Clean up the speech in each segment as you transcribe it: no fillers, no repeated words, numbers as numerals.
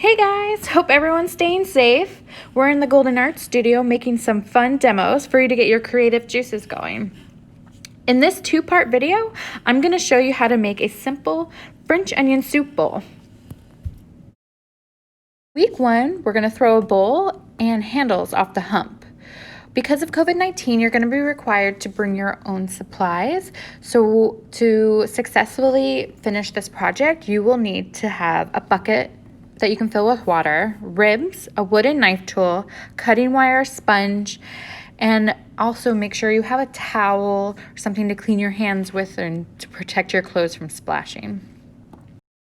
Hey guys, hope everyone's staying safe. We're in the Golden Art Studio making some fun demos for you to get your creative juices going. In this two-part video, I'm going to show you how to make a simple French onion soup bowl. Week 1, we're going to throw a bowl and handles off the hump. Because of COVID-19, you're going to be required to bring your own supplies. So to successfully finish this project, you will need to have a bucket that you can fill with water, ribs, a wooden knife tool, cutting wire, sponge, and also make sure you have a towel or something to clean your hands with and to protect your clothes from splashing.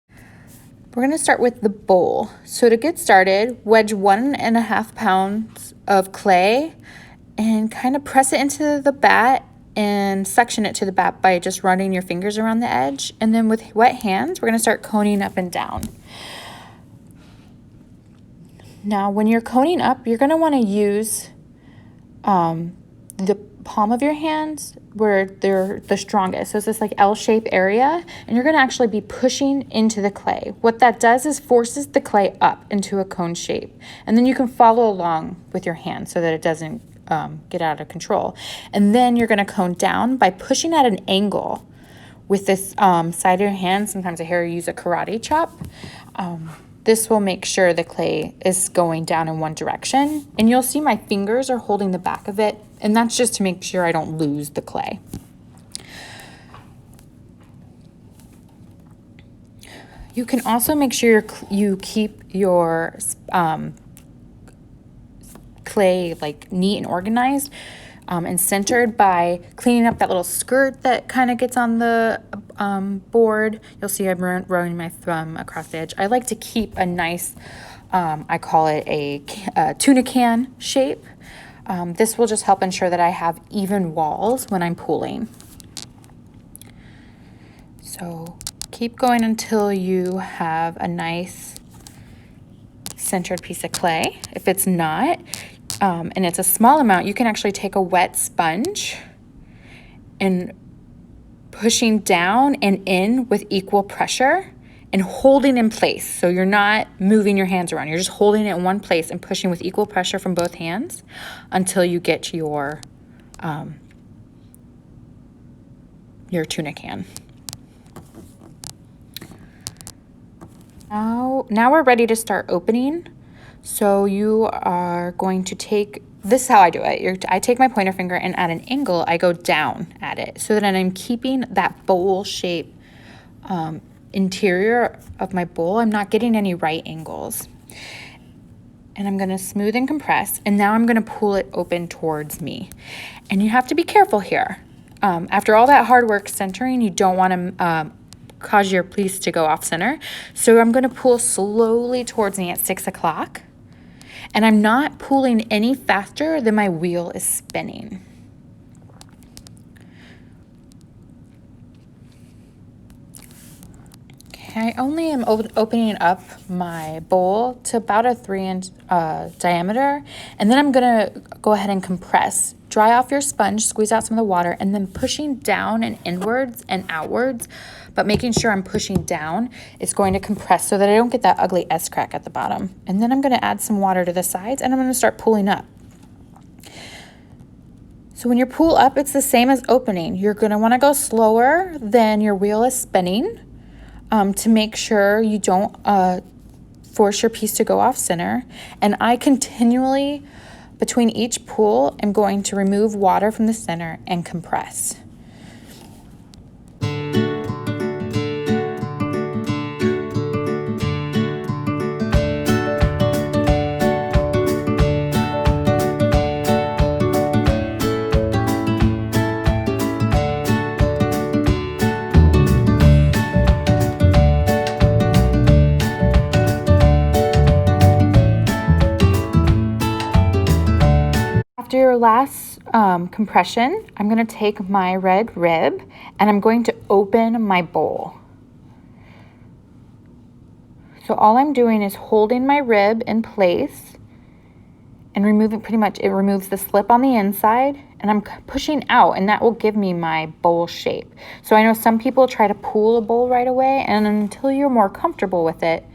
We're going to start with the bowl. So to get started, wedge 1.5 pounds of clay and kind of press it into the bat and suction it to the bat by just running your fingers around the edge. And then with wet hands, we're going to start coning up and down. Now, when you're coning up, you're going to want to use the palm of your hands where they're the strongest. So it's this like L-shaped area, and you're going to actually be pushing into the clay. What that does is forces the clay up into a cone shape. And then you can follow along with your hand so that it doesn't get out of control. And then you're going to cone down by pushing at an angle with this side of your hand. Sometimes I hear you use a karate chop. This will make sure the clay is going down in one direction. And you'll see my fingers are holding the back of it. And that's just to make sure I don't lose the clay. You can also make sure you keep your clay like neat and organized and centered by cleaning up that little skirt that kind of gets on the board. You'll see I'm running my thumb across the edge. I like to keep a nice, I call it a tuna can shape. This will just help ensure that I have even walls when I'm pulling. So keep going until you have a nice centered piece of clay. If it's not, and it's a small amount, you can actually take a wet sponge and pushing down and in with equal pressure and holding in place. So you're not moving your hands around. You're just holding it in one place and pushing with equal pressure from both hands until you get your tuna can. Now we're ready to start opening. So you are going to take, this is how I do it. I take my pointer finger and at an angle, I go down at it so that I'm keeping that bowl shape interior of my bowl. I'm not getting any right angles. And I'm going to smooth and compress. And now I'm going to pull it open towards me. And you have to be careful here. After all that hard work centering, you don't want to cause your piece to go off center. So I'm going to pull slowly towards me at 6 o'clock. And I'm not pulling any faster than my wheel is spinning. Okay, I only am opening up my bowl to about a 3-inch diameter. And then I'm gonna go ahead and compress. Dry off your sponge, squeeze out some of the water, and then pushing down and inwards and outwards, but making sure I'm pushing down, it's going to compress so that I don't get that ugly S-crack at the bottom. And then I'm gonna add some water to the sides and I'm gonna start pulling up. So when you pull up, it's the same as opening. You're gonna wanna go slower than your wheel is spinning to make sure you don't force your piece to go off center. And I continually, between each pull, I'm going to remove water from the center and compress. After your last compression, I'm going to take my red rib and I'm going to open my bowl. So all I'm doing is holding my rib in place and removing, pretty much it removes the slip on the inside, and I'm pushing out, and that will give me my bowl shape. So I know some people try to pull a bowl right away, and until you're more comfortable with it,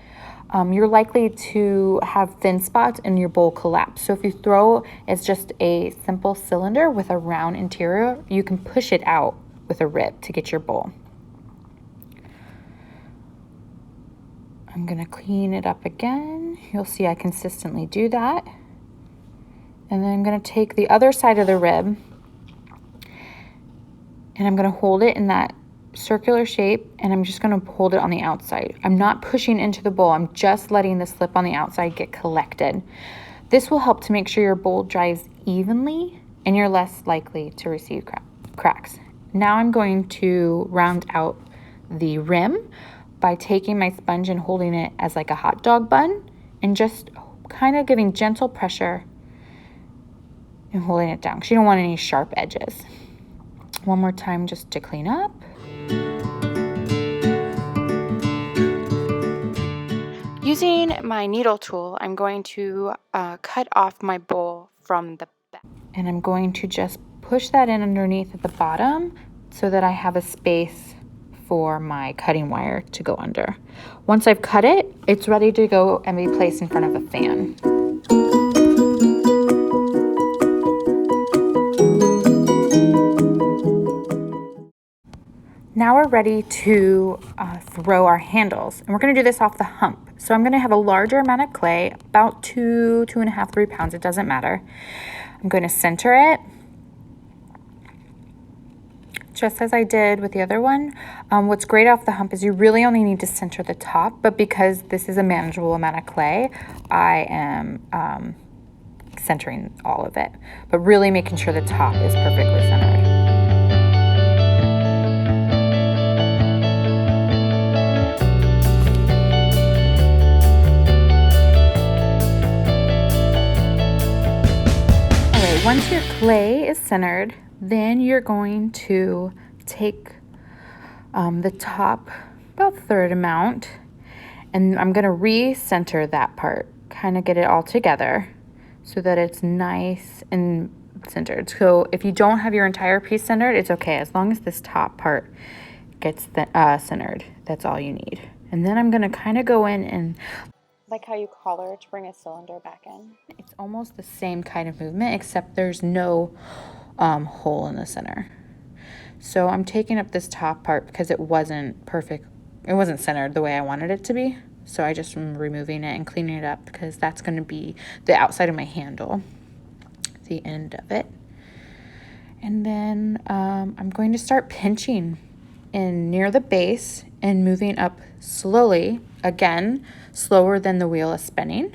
you're likely to have thin spots and your bowl collapse. So if you throw it's just a simple cylinder with a round interior, you can push it out with a rib to get your bowl. I'm gonna clean it up again. You'll see I consistently do that. And then I'm gonna take the other side of the rib and I'm gonna hold it in that circular shape, and I'm just gonna hold it on the outside. I'm not pushing into the bowl, I'm just letting the slip on the outside get collected. This will help to make sure your bowl dries evenly and you're less likely to receive cracks. Now I'm going to round out the rim by taking my sponge and holding it as like a hot dog bun and just kind of giving gentle pressure and holding it down because you don't want any sharp edges. One more time just to clean up. Using my needle tool, I'm going to cut off my bowl from the back. And I'm going to just push that in underneath at the bottom so that I have a space for my cutting wire to go under. Once I've cut it, it's ready to go and be placed in front of a fan. Now we're ready to throw our handles, and we're gonna do this off the hump. So I'm gonna have a larger amount of clay, about 2.5, 3 pounds, it doesn't matter. I'm going to center it, just as I did with the other one. What's great off the hump is you really only need to center the top, but because this is a manageable amount of clay, I am centering all of it, but really making sure the top is perfectly centered. Once your clay is centered, then you're going to take the top, about third amount, and I'm going to re-center that part, kind of get it all together so that it's nice and centered. So if you don't have your entire piece centered, it's okay. As long as this top part gets centered, that's all you need. And then I'm going to kind of go in and like how you collar to bring a cylinder back in. It's almost the same kind of movement, except there's no hole in the center. So I'm taking up this top part because it wasn't perfect. It wasn't centered the way I wanted it to be. So I just am removing it and cleaning it up because that's going to be the outside of my handle, the end of it. And then I'm going to start pinching in near the base and moving up slowly, again, slower than the wheel is spinning.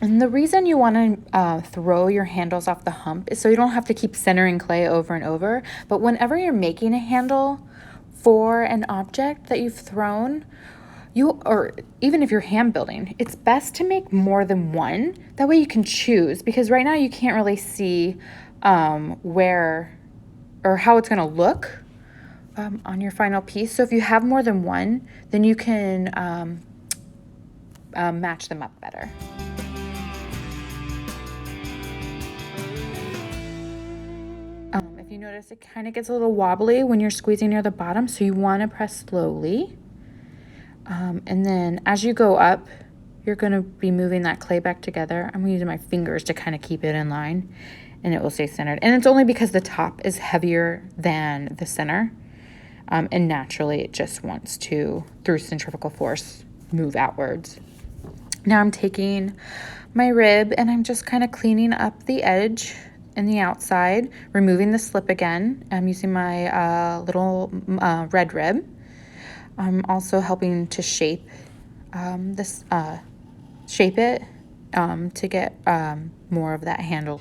And the reason you want to throw your handles off the hump is so you don't have to keep centering clay over and over. But whenever you're making a handle for an object that you've thrown, or even if you're hand building, it's best to make more than one. That way you can choose, because right now you can't really see where or how it's going to look on your final piece. So if you have more than one, then you can match them up better. If you notice, it kind of gets a little wobbly when you're squeezing near the bottom, so you want to press slowly. And then as you go up, you're going to be moving that clay back together. I'm using my fingers to kind of keep it in line, and it will stay centered. And it's only because the top is heavier than the center. And naturally, it just wants to, through centrifugal force, move outwards. Now I'm taking my rib and I'm just kind of cleaning up the edge and the outside, removing the slip again. I'm using my little red rib. I'm also helping to shape shape it to get more of that handle.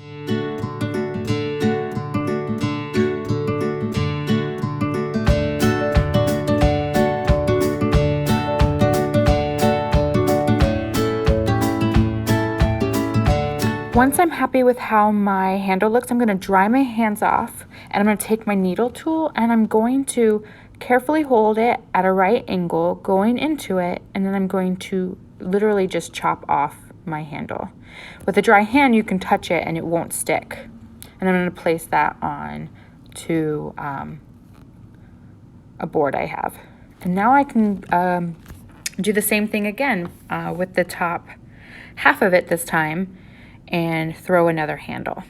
Once I'm happy with how my handle looks, I'm going to dry my hands off, and I'm going to take my needle tool and I'm going to carefully hold it at a right angle going into it, and then I'm going to literally just chop off my handle. With a dry hand, you can touch it and it won't stick. And I'm going to place that on to a board I have. And now I can do the same thing again with the top half of it this time and throw another handle.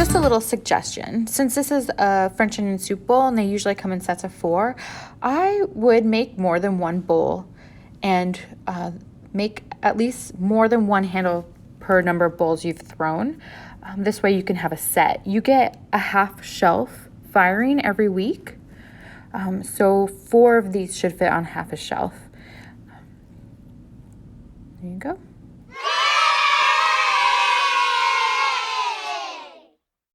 A little suggestion, since this is a French onion soup bowl and they usually come in sets of 4, I would make more than one bowl and make at least more than one handle per number of bowls you've thrown. This way you can have a set. You get a half shelf firing every week, so 4 of these should fit on half a shelf. There you go.